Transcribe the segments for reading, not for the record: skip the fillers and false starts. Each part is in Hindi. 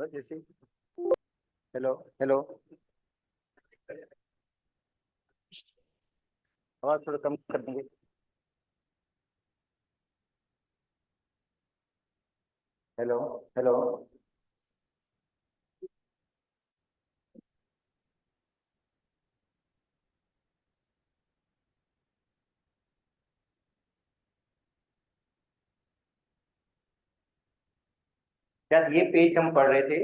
तो जैसे हेलो हेलो। आवाज थोड़ा कम कर देंगे। Hello hello. क्या ये पेज हम पढ़ रहे थे?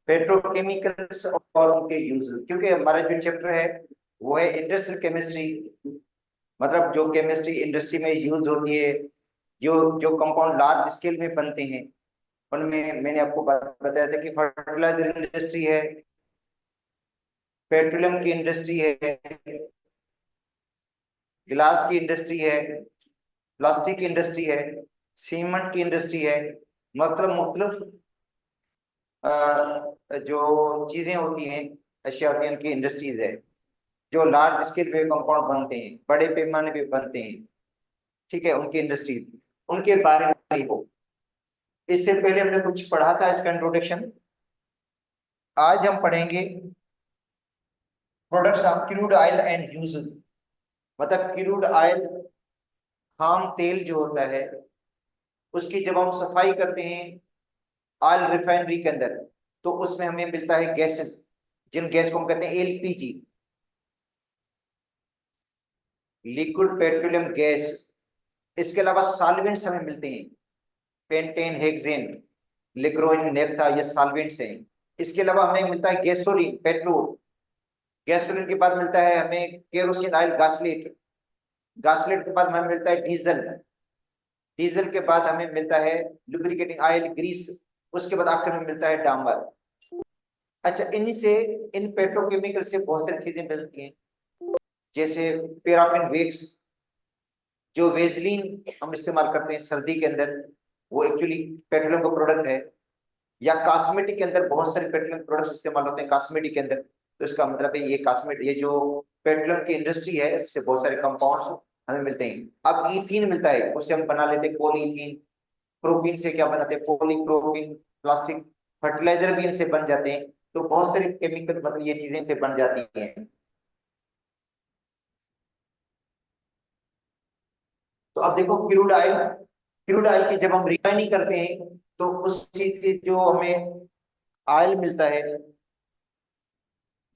पेट्रोकेमिकल्स और उनके यूजेस, क्योंकि हमारा जो चैप्टर है वो है इंडस्ट्रियल केमिस्ट्री। मतलब जो केमिस्ट्री इंडस्ट्री में यूज होती है, जो जो कंपाउंड लार्ज स्केल में बनते हैं, उनमें मैंने आपको बताया था कि फर्टिलाइजर इंडस्ट्री है, पेट्रोलियम की इंडस्ट्री है, गिलास की इंडस्ट्री है, प्लास्टिक की इंडस्ट्री है, सीमेंट की इंडस्ट्री है। मतलब मुख्तलिफ जो चीजें होती हैं, अशिया होती हैं, उनकी इंडस्ट्रीज है जो लार्ज स्केल पे कंपाउंड बनते हैं, बड़े पैमाने पे बनते हैं। ठीक है, उनकी इंडस्ट्रीज, उनके बारे में हो। इससे पहले हमने कुछ पढ़ा था, इसका इंट्रोडक्शन। आज हम पढ़ेंगे products of crude oil and uses. मतलब क्रूड ऑयल, खाम तेल जो होता है, उसकी जब हम सफाई करते हैं ऑयल रिफाइनरी के अंदर, तो उसमें हमें मिलता है गैसेस, जिन गैस को हम कहते हैं एलपीजी, लिक्विड पेट्रोलियम गैस। इसके अलावा सॉल्वेंट्स हमें मिलते हैं, पेंटेन, हेक्सेन, लिक्रोइन, नेफ्था, ये सॉल्वेंट्स हैं। इसके अलावा हमें मिलता है गैसोलीन, पेट्रोल। गैसोलीन के बाद मिलता है हमें केरोसिन ऑयल, गासलेट। गासलेट के बाद हमें मिलता है डीजल। डीजल के बाद हमें मिलता है लुब्रिकेटिंग ऑयल, ग्रीस। उसके बाद आखिर में मिलता है डामर। अच्छा, इन्हीं से, इन पेट्रोकेमिकल से बहुत सारी चीजें मिलती हैं, जैसे पैराफिन वैक्स, जो वेजलीन हम इस्तेमाल करते हैं सर्दी के अंदर, वो एक्चुअली पेट्रोलियम का प्रोडक्ट है। या कॉस्मेटिक के अंदर बहुत सारे पेट्रोलियम प्रोडक्ट्स इस्तेमाल होते हैं कॉस्मेटिक के अंदर। तो इसका मतलब है ये कॉस्मेटिक, ये जो पेट्रोलियम की इंडस्ट्री है, इससे बहुत सारे कंपाउंड्स हमें मिलते हैं। अब ईथीन मिलता है, उससे हम बना लेते हैं पॉलीथीन। प्रोपीन से क्या बनाते हैं? पॉलीप्रोपीन। प्लास्टिक, फर्टिलाइजर भी इनसे बन जाते हैं। तो बहुत सारी केमिकल, मतलब ये चीजें इनसे बन जाती हैं। तो अब देखो क्रूड ऑयल, क्रूड ऑयल की जब हम रिफाइनिंग करते हैं, तो उस चीज से जो हमें ऑयल मिलता है,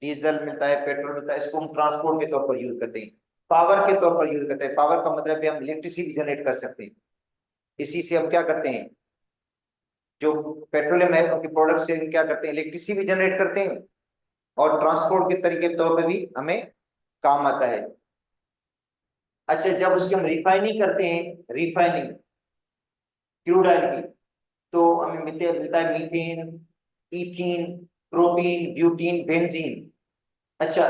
डीजल मिलता है, पेट्रोल मिलता है, इसको हम ट्रांसपोर्ट के तौर पर यूज करते हैं, पावर के तौर पर यूज करते हैं। पावर का मतलब है हम इलेक्ट्रिसिटी जनरेट कर सकते हैं। इसी से हम क्या करते हैं, जो पेट्रोलियम है उनके प्रोडक्ट से हम क्या करते हैं, इलेक्ट्रिसिटी भी जनरेट करते हैं, और ट्रांसपोर्ट के तरीके के तौर पर भी हमें काम आता है। अच्छा, जब उसकी हम रिफाइनिंग करते हैं, रिफाइनिंग क्रूड ऑयल की, तो हमें मिलता है methane, ethene, propene, butene, benzene. अच्छा,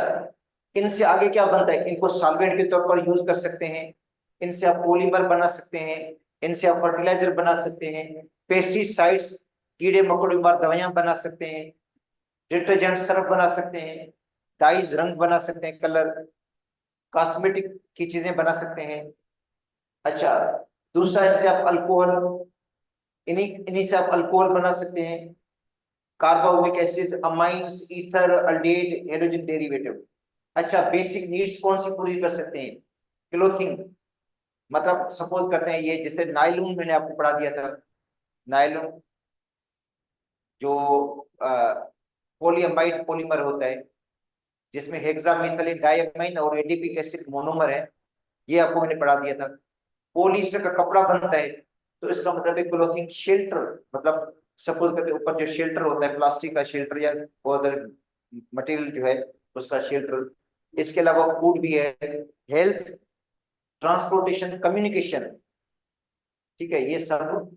इनसे आगे क्या बनता है? इनको सॉल्वेंट के तौर पर यूज कर सकते हैं, इनसे आप पॉलीमर बना सकते हैं, इनसे आप फर्टिलाइजर बना सकते हैं, पेस्टिसाइड्स, कीड़े मकोड़े मार दवाइयां बना सकते हैं, डिटर्जेंट सर्फ बना सकते हैं, डाइज रंग बना सकते हैं, कलर, कॉस्मेटिक की चीजें बना सकते हैं। अच्छा, दूसरा, इनसे आप अल्कोहल, इन्हीं इन्हीं से आप अल्कोहल बना सकते हैं, carboxylic acid, amines, ether, aldehyde, halogen derivative. अच्छा, बेसिक नीड्स कौन सी पूरी कर सकते हैं? क्लोथिंग, मतलब सपोज करते हैं ये, जैसे नायलॉन मैंने आपको पढ़ा दिया था, नायलॉन जो पॉलीअमाइड पॉलीमर होता है, जिसमें हेक्सामेथिलीन डाइअमाइन और एडिपिक एसिड मोनोमर है, ये आपको मैंने पढ़ा दिया था। पॉलिएस्टर का कपड़ा बनता है, तो इसका मतलब है क्लोथिंग। शेल्टर, मतलब सपोज करते हैं ऊपर जो शेल्टर होता है, प्लास्टिक का शेल्टर या अदर मटेरियल जो है, उसका शेल्टर। इसके अलावा फूड भी है, हेल्थ, ट्रांसपोर्टेशन, कम्युनिकेशन। ठीक है, ये सब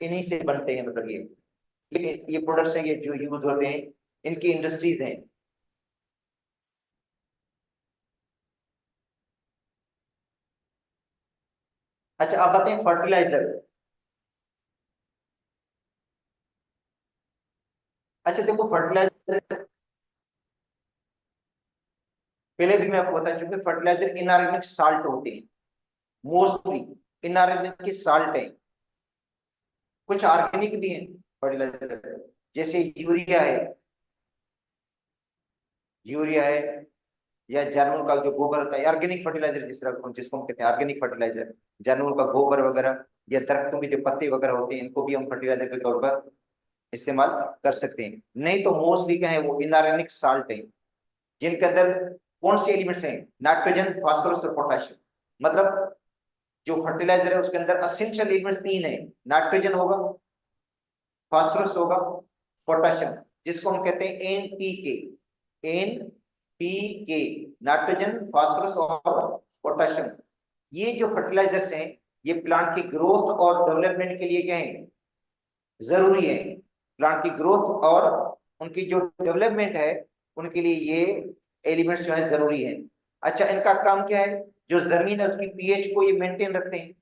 इन्हीं से बनते हैं। मतलब ये प्रोडक्ट्स हैं, ये जो यूज होते हैं, इनकी इंडस्ट्रीज हैं। अच्छा, आप बताएं फर्टिलाइजर। अच्छा देखो, फर्टिलाइजर पहले भी मैं आपको बता चुका, फर्टिलाइजर इनऑर्गेनिक साल्ट होते हैं मोस्टली। इनऑर्गेनिक की साल्ट है, कुछ ऑर्गेनिक भी है फर्टिलाइजर, जैसे यूरिया है, या जानवरों का जो गोबर होता है, ऑर्गेनिक फर्टिलाइजर जिसको हम कहते हैं ऑर्गेनिक फर्टिलाइजर, जानवरों का गोबर वगैरह या दरख्तों के जो पत्ते वगैरह होते हैं, इनको भी हम फर्टिलाइजर के तौर पर इस्तेमाल कर सकते हैं। नहीं तो मोस्टली क्या है, वो इनऑर्गेनिक साल्ट है, जिनके अंदर कौन से एलिमेंट्स हैं, नाइट्रोजन, फास्फोरस और पोटेशियम। मतलब जो फर्टिलाइजर है उसके अंदर असेंशियल एलिमेंट्स तीन है, नाइट्रोजन होगा, फास्फोरस होगा, पोटेशियम, जिसको हम कहते हैं एनपीके। एनपीके, नाइट्रोजन, फास्फोरस और पोटेशियम। ये जो फर्टिलाइजर्स हैं, ये प्लांट की ग्रोथ और डेवलपमेंट के लिए क्या है, जरूरी है। प्लांट की ग्रोथ और उनकी जो डेवलपमेंट है, उनके लिए ये एलिमेंट्स जो है जरूरी है। अच्छा, इनका काम क्या है, जो जमीन है उसकी पीएच को ये मेंटेन रखते हैं।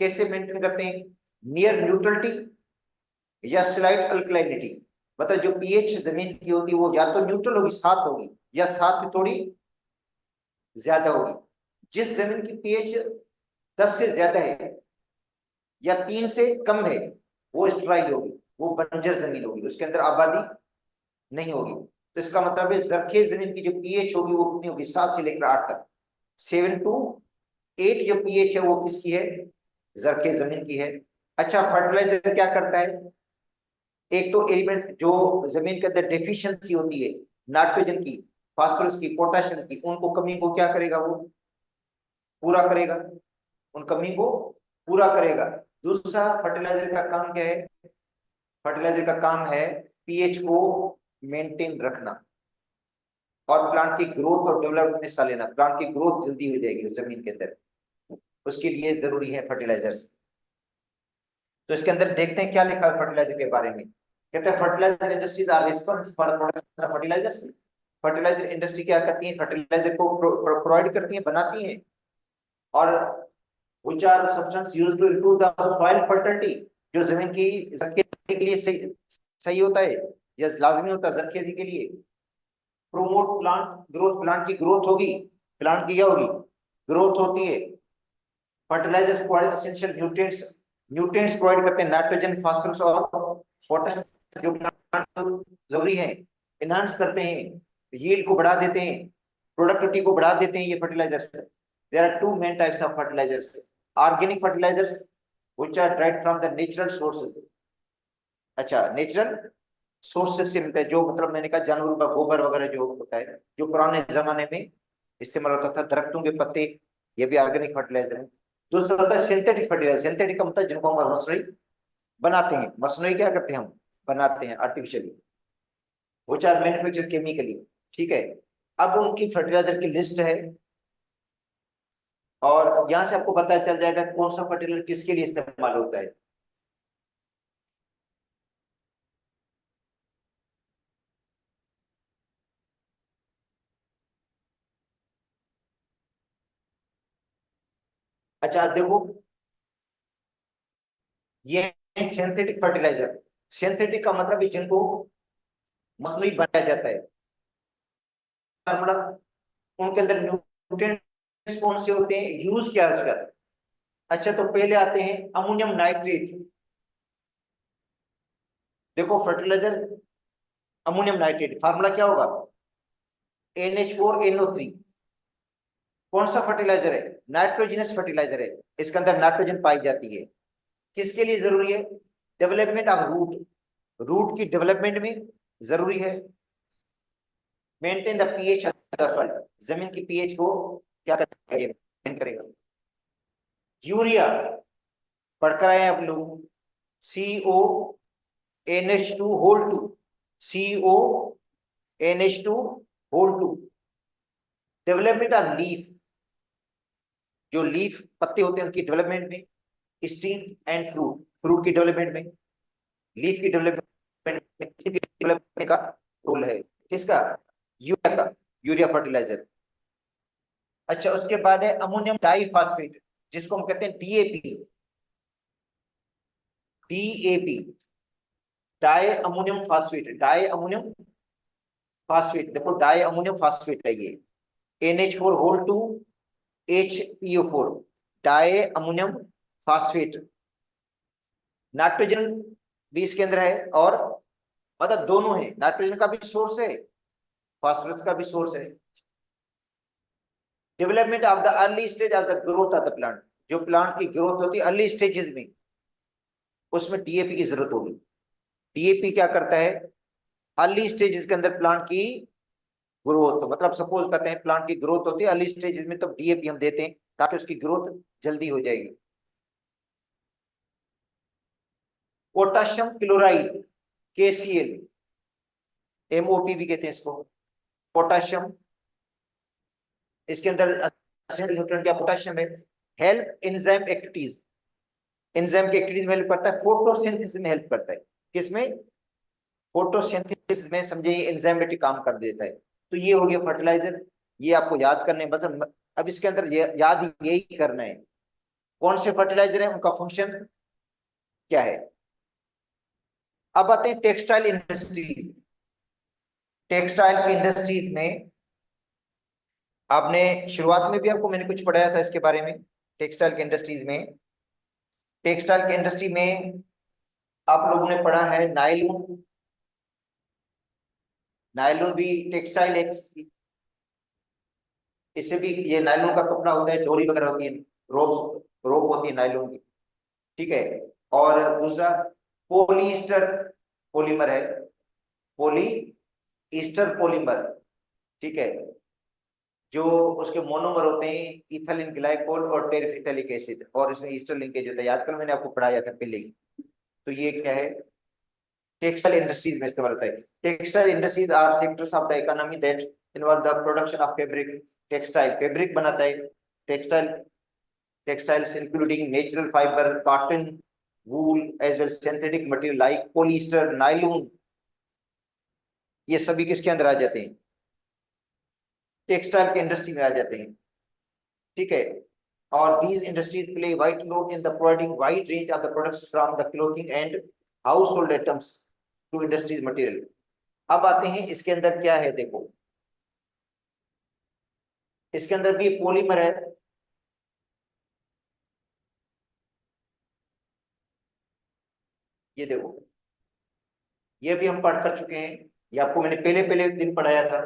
कैसे मेंटेन करते हैं, नियर न्यूट्रलिटी या स्लाइट अल्कलाइनिटी। मतलब जो पीएच जमीन की होगी वो या तो न्यूट्रल होगी, सात होगी, या सात थोड़ी ज्यादा होगी। जिस जमीन की पीएच 10 से ज्यादा है या 3 से कम है, वो स्ट्राइल होगी, वो बंजर जमीन होगी, उसके अंदर आबादी नहीं होगी। तो इसका मतलब है जरखेज जमीन की जो पीएच होगी वो कितनी होगी, 7 से लेकर 8 तक। 7 to 8 जो पीएच है वो किसकी है, जरखेज जमीन की है। अच्छा, फर्टिलाइजर क्या करता है, एक तो एलिमेंट जो जमीन के अंदर डेफिशिएंसी होती है, नाइट्रोजन की, फास्फोरस की, पोटेशियम की, उनको कमी को क्या करेगा, वो पूरा करेगा, उन कमी को पूरा करेगा। दूसरा, फर्टिलाइजर का काम क्या है, फर्टिलाइजर का काम है पीएच को मेंटेन रखना और प्लांट की ग्रोथ और डेवलपमेंट में हिस्सा लेना। प्लांट की ग्रोथ जल्दी हो जाएगी उस जमीन के अंदर, उसके लिए जरूरी है फर्टिलाइजर्स। तो इसके अंदर देखते हैं क्या लिखा है फर्टिलाइजर के बारे में। कहते हैं fertilizer industries are responsible for production of fertilizers. Fertilizer industry क्या करती है, फर्टिलाइजर को प्रोवाइड करती है, बनाती है। और which are the substance used to improve the soil fertility, जो जमीन की जरखेजी के लिए सही होता है या लाजमी होता है जरखेजी के लिए। प्रोमोट प्लांट ग्रोथ, प्लांट की ग्रोथ होगी, प्लांट की क्या होगी, ग्रोथ होती है। Fertilizers provide essential nutrients, nutrients provide करते हैं, नाइट्रोजन, फास्फोरस और पोटेशियम, जो प्लांट को जरूरी है। एनहांस करते हैं, यील्ड को बढ़ा देते हैं, प्रोडक्टिविटी को बढ़ा देते हैं ये fertilizers. There are two main types of fertilizers, organic fertilizers which are derived from the natural sources. अच्छा, नेचुरल सोर्सेज से मिलता है, जो मतलब मैंने कहा जानवरों का गोबर वगैरह जो होता है, जो पुराने जमाने में इस्तेमाल होता था, दरख्तों के पत्ते, ये भी ऑर्गेनिक फर्टिलाइजर है। दूसरा होता है सिंथेटिक फर्टिलाइजर। सिंथेटिक का मतलब जिनको हम मशरूई बनाते हैं, मशरूई क्या करते हैं हम, बनाते हैं artificially, which are manufactured chemically. ठीक है, अब उनकी फर्टिलाइजर की लिस्ट है, और यहां से आपको पता चल जाएगा कौन सा फर्टिलाइजर किसके लिए इस्तेमाल होता है। अच्छा देखो, ये सिंथेटिक फर्टिलाइजर, सिंथेटिक का मतलब है जिनको मसनूई बनाया जाता है, मतलब उनके अंदर न्यूट्रिएंट्स कौन से होते हैं, यूज क्या है उसका। अच्छा, तो पहले आते हैं अमोनियम नाइट्रेट। देखो फर्टिलाइजर अमोनियम नाइट्रेट, फार्मूला क्या होगा, NH4NO3। कौन सा फर्टिलाइजर है, नाइट्रोजनस फर्टिलाइजर है, इसके अंदर नाइट्रोजन पाई जाती है। किसके लिए जरूरी है, डेवलपमेंट ऑफ रूट, रूट की डेवलपमेंट में जरूरी है। Maintain the pH of the soil, जमीन की पीएच को क्या करेगा, मेंटेन करेगा। यूरिया पढ़कर आए आप लोग, CONH2 whole 2, CONH2 whole 2। Development of leaf, जो लीफ पत्ते होते हैं उनकी डेवलपमेंट में। स्टीम एंड फ्रूट, फ्रूट की डेवलपमेंट में, लीफ की डेवलपमेंट में, डेवलपमेंट का रोल है किसका, यूरिया का, यूरिया फर्टिलाइजर। अच्छा, उसके बाद है अमोनियम डाइफॉस्फेट, जिसको हम कहते हैं DAP। DAP, di ammonium phosphate, di ammonium phosphate, देखो डाई अमोनियम फास्फेट है ये, NH4 whole 2 HPO4। Di ammonium phosphate. Nitrogen भी इसके अंदर है, और मतलब दोनों है, नाइट्रोजन का भी सोर्स है, फास्फोरस का भी सोर्स है। Development of the early stage of the growth of the plant, जो प्लांट की ग्रोथ होती है अर्ली स्टेजेस में, उसमें डीएपी की जरूरत होगी। डीएपी क्या करता है, अर्ली स्टेजेस के अंदर प्लांट की ग्रोथ, मतलब सपोज करते हैं प्लांट की ग्रोथ होती है अर्ली स्टेजेस में, तो डीएपी हम देते हैं ताकि उसकी ग्रोथ जल्दी हो जाएगी। पोटाशियम क्लोराइड, केसीएल, एमओपी भी कहते हैं इसको, पोटाशियम, इसके अंदर न्यूट्रिएंट क्या पोटाशियम है। हेल्प एंजाइम एक्टिविटीज, एंजाइम की एक्टिविटीज में हेल्प करता है, फोटोसिंथेसिस में हेल्प करता है। किसमें, फोटोसिंथेसिस में, समझे एंजाइमेटिक काम कर देता है। तो ये हो गया फर्टिलाइजर, ये आपको याद करने बस। अब इसके अंदर याद यही करना है कौन से फर्टिलाइजर है, उनका फंक्शन क्या है। अब आते हैं टेक्सटाइल इंडस्ट्रीज। टेक्सटाइल की इंडस्ट्रीज में आपने शुरुआत में भी आपको मैंने कुछ पढ़ाया था इसके बारे में। टेक्सटाइल की इंडस्ट्रीज में, टेक्सटाइल की इंडस्ट्री में आप लोगों ने पढ़ा है नायलॉन। नायलॉन भी टेक्सटाइल है, इससे भी, ये नायलॉन का कपड़ा होता है, डोरी वगैरह होती है, रोप रोप होती है नायलॉन की, ठीक है। और दूसरा पोलिएस्टर पॉलीमर है, पोली ईस्टर पॉलीमर, ठीक है। जो उसके मोनोमर होते हैं इथिलीन ग्लाइकोल और टेरिफिथेलिक एसिड, और इसमें ईस्टर लिंकेज होता है, याद करो मैंने आपको पढ़ाया था पहले ही। तो ये क्या है, टेक्सटाइल इंडस्ट्रीज में इस्तेमाल होता है। Textile industries are sectors of the economy that involve the production of fabric. Textile fabric बनाता है, textile, textiles including natural fibre, cotton, wool as well synthetic material like polyester, nylon, ये सभी किसके अंदर आ जाते हैं, टेक्सटाइल के इंडस्ट्री में आ जाते हैं, ठीक है। और these industries play vital role in the providing wide range of the products from the clothing and household items to industries material। अब आते हैं इसके अंदर क्या है, देखो इसके अंदर भी पॉलीमर है, ये देखो, ये भी हम पढ़ कर चुके हैं, ये आपको मैंने पहले पहले दिन पढ़ाया था।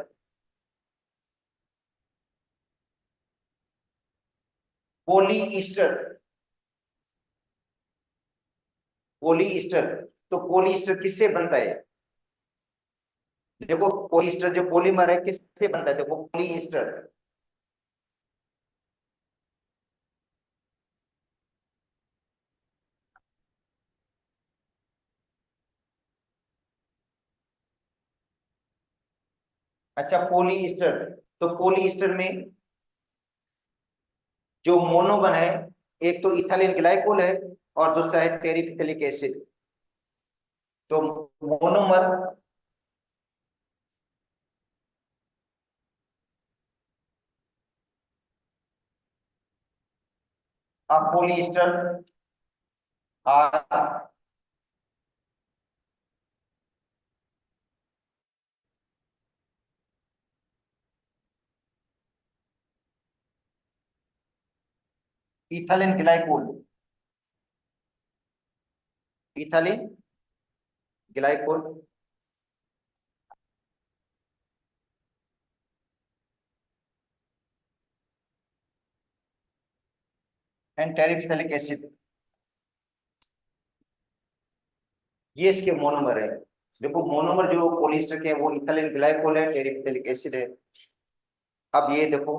पोलीस्टर, पोलीस्टर, तो पोलीस्टर किससे बनता है, देखो पोलीस्टर जो पॉलीमर है किससे बनता है, देखो पोलीस्टर, अच्छा पोलीस्टर, तो पोलीस्टर में जो मोनोमर है, एक तो इथाइल ग्लाइकोल है और दूसरा है टेरिफिथेलिक एसिड। तो monomer of polyester are ethyl glycol, ethyl glycol and terephthalic acid, ये इसके मोनोमर है। देखो मोनोमर जो पॉलीएस्टर के हैं वो इथाइल ग्लाइकोल है, टेरिफिथेलिक एसिड है। अब ये देखो,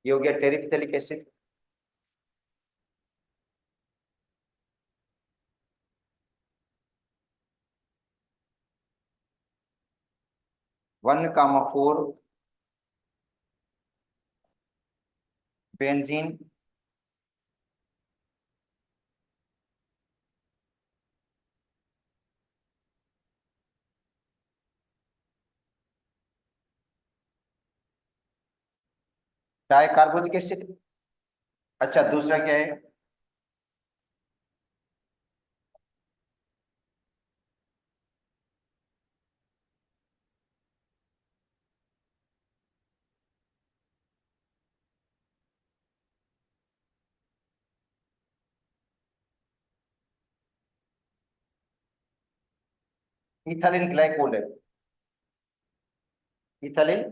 ये हो गया terephthalic acid. 1,4 benzene, di carbonic acid. अच्छा, दूसरा क्या है? इथाइल ग्लाइकोल है। इथाइल।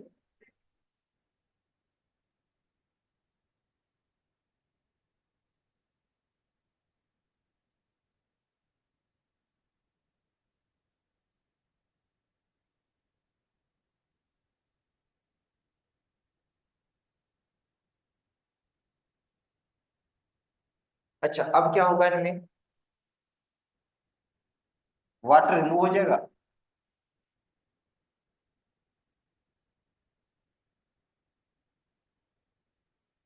अच्छा, अब क्या होगा इनमें? वाटर रिमूव हो जाएगा।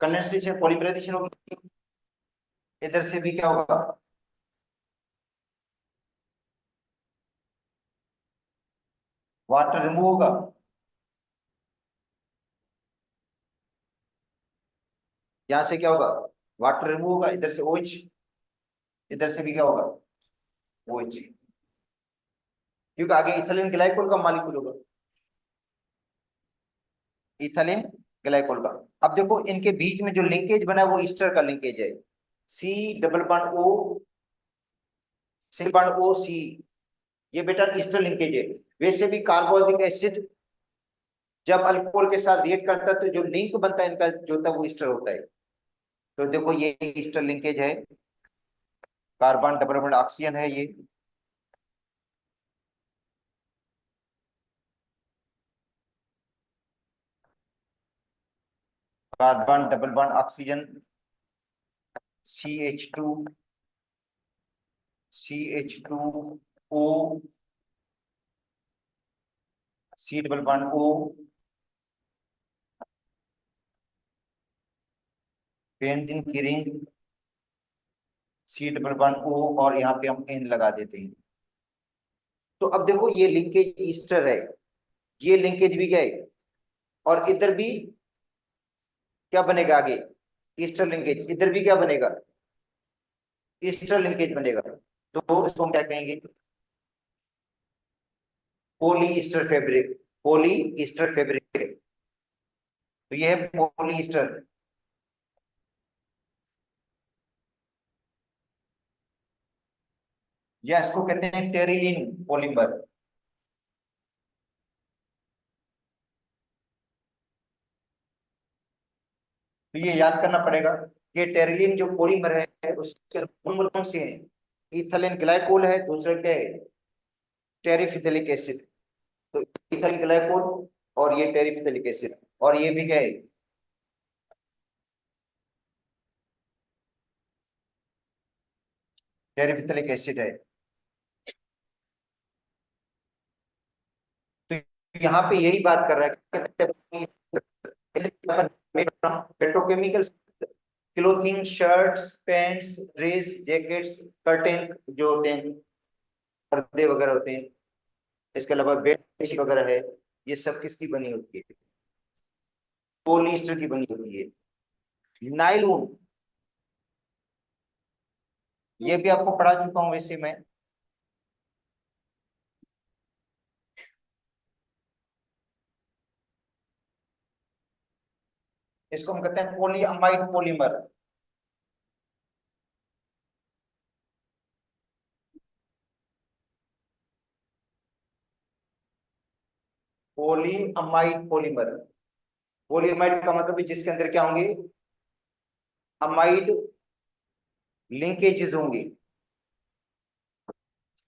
कंडेंसेशन, पॉलीमराइजेशन होगी। इधर से भी क्या होगा? वाटर रिमूव होगा। यहाँ से क्या होगा? वाटर रिमूव होगा, इधर से OH। इधर से भी क्या होगा? OH। क्योंकि आगे इथाइल ग्लाइकोल का मॉलिक्यूल होगा। इथाइल ग्लाइकोल का। अब देखो इनके बीच में जो लिंकेज बना है वो ईस्टर का लिंकेज है। C double bond O, single bond O C। ये बेटा ईस्टर लिंकेज है। वैसे भी कार्बोक्सिलिक एसिड जब अल्कोहल के साथ रिएक्ट करता है तो जो लिंक बनता है इनका जो होता है वो ईस्टर होता है। तो देखो ये ईस्टर लिंकेज है। कार्बन डबल बॉन्ड ऑक्सीजन है ये। Carbon double bond oxygen, CH2, CH2O, C double bond O, benzene की ring, C double bond O, और यहाँ पे हम N लगा देते हैं। तो अब देखो ये लिंकेज ईस्टर है, ये लिंकेज भी गए, और इधर भी क्या बनेगा आगे? Easter linkage. इधर भी क्या बनेगा? ईस्टर लिंकेज बनेगा। तो इसको हम क्या कहेंगे? पोली ईस्टर फैब्रिक। पोली ईस्टर फैब्रिक। तो ये है पोली ईस्टर। या इसको कहते हैं टेरिलीन पॉलीमर। तो ये याद करना पड़ेगा कि टेरिलीन जो पॉलीमर है उसके मोनोमर कौन से हैं? इथाइल ग्लाइकोल है, दूसरा क्या है? टेरिफिथिलिक एसिड। तो इथाइल ग्लाइकोल और ये टेरिफिथिलिक एसिड, और ये भी क्या है? टेरिफिथिलिक एसिड है। तो यहाँ पे यही बात कर रहा है कि petrochemical, clothing, shirts, pants, dress, jackets, curtain जो होते हैं, पर्दे वगैरह होते हैं, इसके अलावा बेडशीट वगैरह है, ये सब किसकी बनी होती है? पॉलिएस्टर की बनी होती है। नायलॉन, ये भी आपको पढ़ा चुका हूं वैसे मैं। इसको हम कहते हैं polyamide polymer. Polyamide polymer. Polyamide का मतलब है जिसके अंदर क्या होंगे? अमाइड लिंकेजेस होंगे।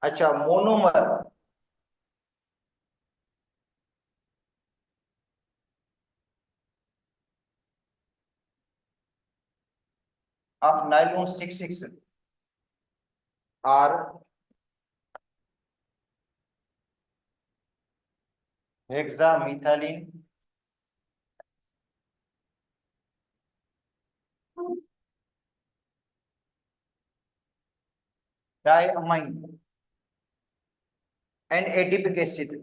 अच्छा, monomer. Of nylon 66 are hexamethylene diamine and adipic acid.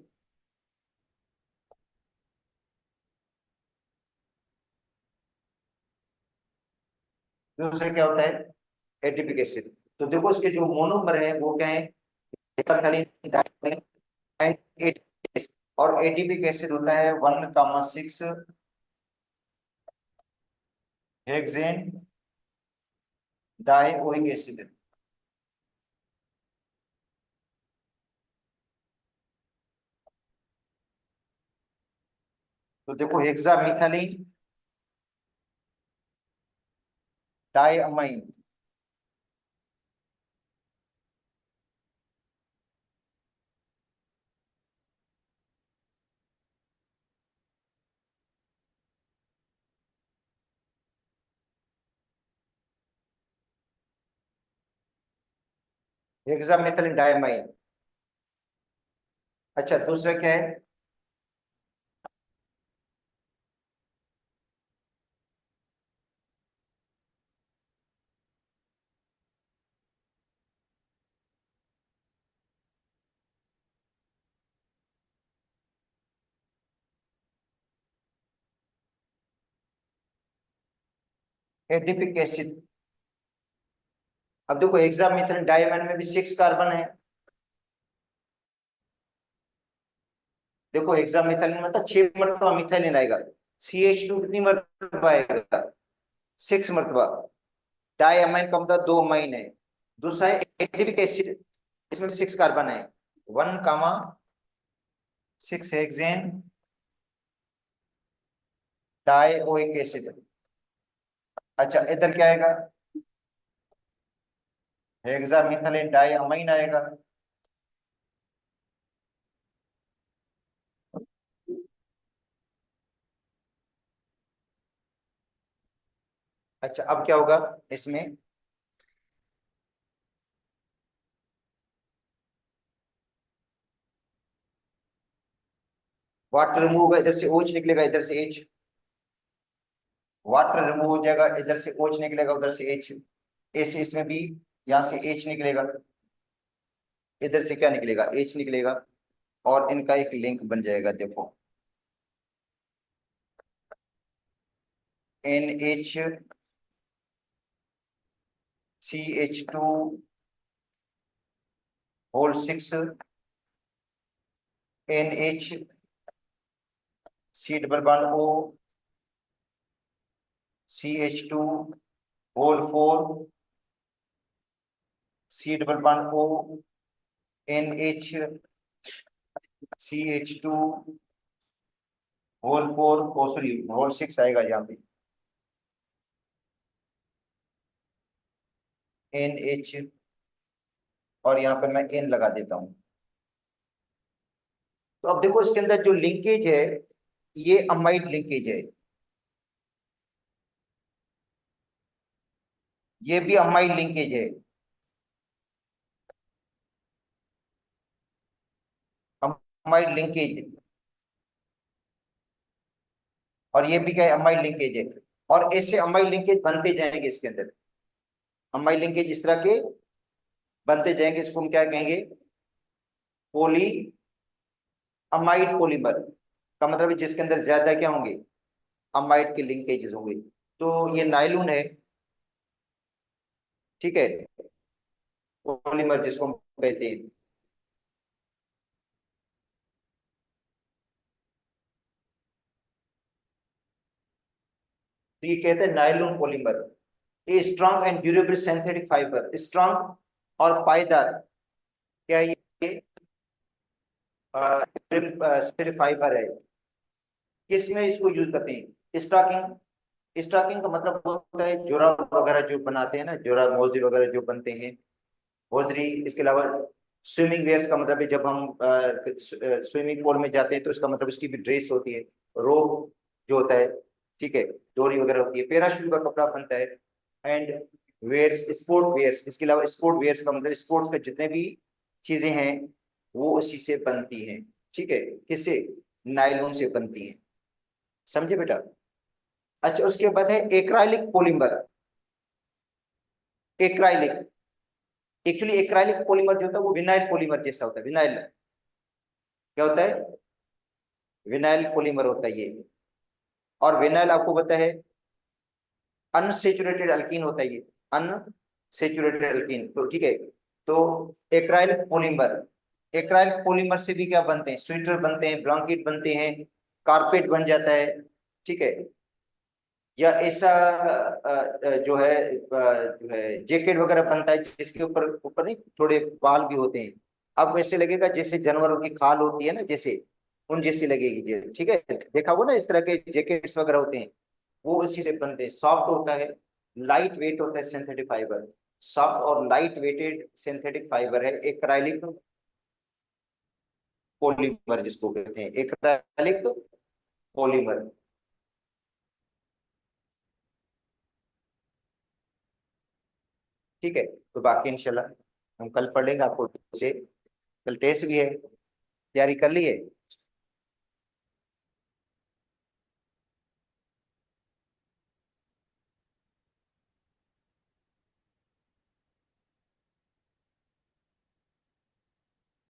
दूसरा क्या होता है, एडिपिक एसिड। तो देखो इसके जो मोनोमर है वो क्या है, एंड और एडिपिक एसिड होता है 1,6 हेक्सेन डाइओइक एसिड। तो देखो हेक्सामिथाइलिन डाइअमाइन, हेक्सामिथाइलिन डाइअमाइन। अच्छा दूसरा क्या है, एडिपिक एसिड। अब देखो हेक्सामिथाइलिन डाइअमाइन में भी 6 कार्बन है। देखो हेक्सामिथाइलिन मतलब 6 मरतबा मिथाइलिन आएगा, CH2 कितनी मरतबा आएगा, 6 मरतबा। डाइअमाइन का मतलब 2 अमाइन है। दूसरा है एडिपिक एसिड, इसमें 6 कार्बन है, 1,6 हेक्सेन डाइओइक एसिड। अच्छा इधर क्या आएगा, हेक्सामिथाइलिन डाइअमाइन आएगा। अच्छा अब क्या होगा इसमें, वाटर रिमूव होगा, इधर से OH निकलेगा, इधर से H। वाटर रिमूव हो जाएगा, इधर से OH निकलेगा, उधर से H। ऐसे इसमें भी यहाँ से H निकलेगा, इधर से क्या निकलेगा, H निकलेगा, और इनका एक लिंक बन जाएगा। देखो NH CH2 whole 6 NH, C double bond O, CH2 whole 4, C double bond O, NH, CH2 whole 4, oh sorry whole 6 आएगा यहाँ पे, NH, और यहाँ पे मैं N लगा देता हूँ। तो अब देखो इसके अंदर जो लिंकेज है ये अमाइड लिंकेज है, ये भी अमाइड लिंकेज है, अमाइड लिंकेज, और ये भी क्या है, अमाइड लिंकेज है। और ऐसे अमाइड लिंकेज बनते जाएंगे इसके अंदर, अमाइड लिंकेज इस तरह के बनते जाएंगे, इसको हम क्या कहेंगे, पोली अमाइड पॉलीमर। का मतलब है जिसके अंदर ज्यादा क्या होंगे, अमाइड के लिंकेजेस होंगे। तो ये नायलून है, ठीक है, पॉलीमर जिसको हम कहते हैं। तो ये कहते हैं नायलॉन पॉलीमर, ये strong and durable synthetic fibre, strong और पायदार, क्या ये सिंथेटिक फाइबर है। किस में इसको यूज करते हैं, स्टॉकिंग। स्टॉकिंग का मतलब होता है जोराब वगैरह जो बनाते हैं ना, जोराब मोजे वगैरह जो बनते हैं, होजरी। इसके अलावा स्विमिंग वेयर्स का मतलब है जब हम स्विमिंग पूल में जाते हैं तो इसका मतलब इसकी भी ड्रेस होती है, रोब जो होता है, ठीक है, डोरी वगैरह होती है, पैराशूट का कपड़ा बनता है, एंड वेयर्स, स्पोर्ट वेयर्स। इसके अलावा स्पोर्ट वेयर्स का मतलब स्पोर्ट्स के जितने भी चीजें हैं वो उसी से बनती हैं, ठीक है, किससे, नायलॉन से बनती है, समझे बेटा। अच्छा उसके बाद है acrylic polymer. Acrylic, actually acrylic polymer जो होता है वो विनाइल पॉलीमर जैसा होता है, विनाइल, क्या होता है, विनाइल पॉलीमर होता है ये। और विनाइल आपको पता है अनसेचुरेटेड अल्कीन होता है ये, अनसेचुरेटेड अल्कीन। तो ठीक है, तो एक्राइल पॉलीमर, एक्राइल पॉलीमर से भी क्या बनते हैं, स्वेटर बनते हैं, ब्लैंकेट बनते हैं, कारपेट बन जाता है, ठीक है। या ऐसा जो है जैकेट वगैरह बनता है जिसके ऊपर ऊपर नहीं थोड़े बाल भी होते हैं। आपको ऐसे लगेगा जैसे जानवरों की खाल होती है ना, जैसे उन जैसी लगेगी ठीक है। देखा हुआ ना इस तरह के जैकेट्स वगैरह होते हैं, वो इसी से बनते हैं। सॉफ्ट होता है, लाइट वेट होता है सिंथेटिक फाइबर, सॉफ्ट और लाइट वेटेड सिंथेटिक फाइबर है एक्राइलिक पॉलीमर जिसको कहते हैं, एक्राइलिक पॉलीमर। ठीक है, तो बाकी इंशाल्लाह हम कल पढ़ लेंगे। आपको से कल टेस्ट भी है, तैयारी कर ली है?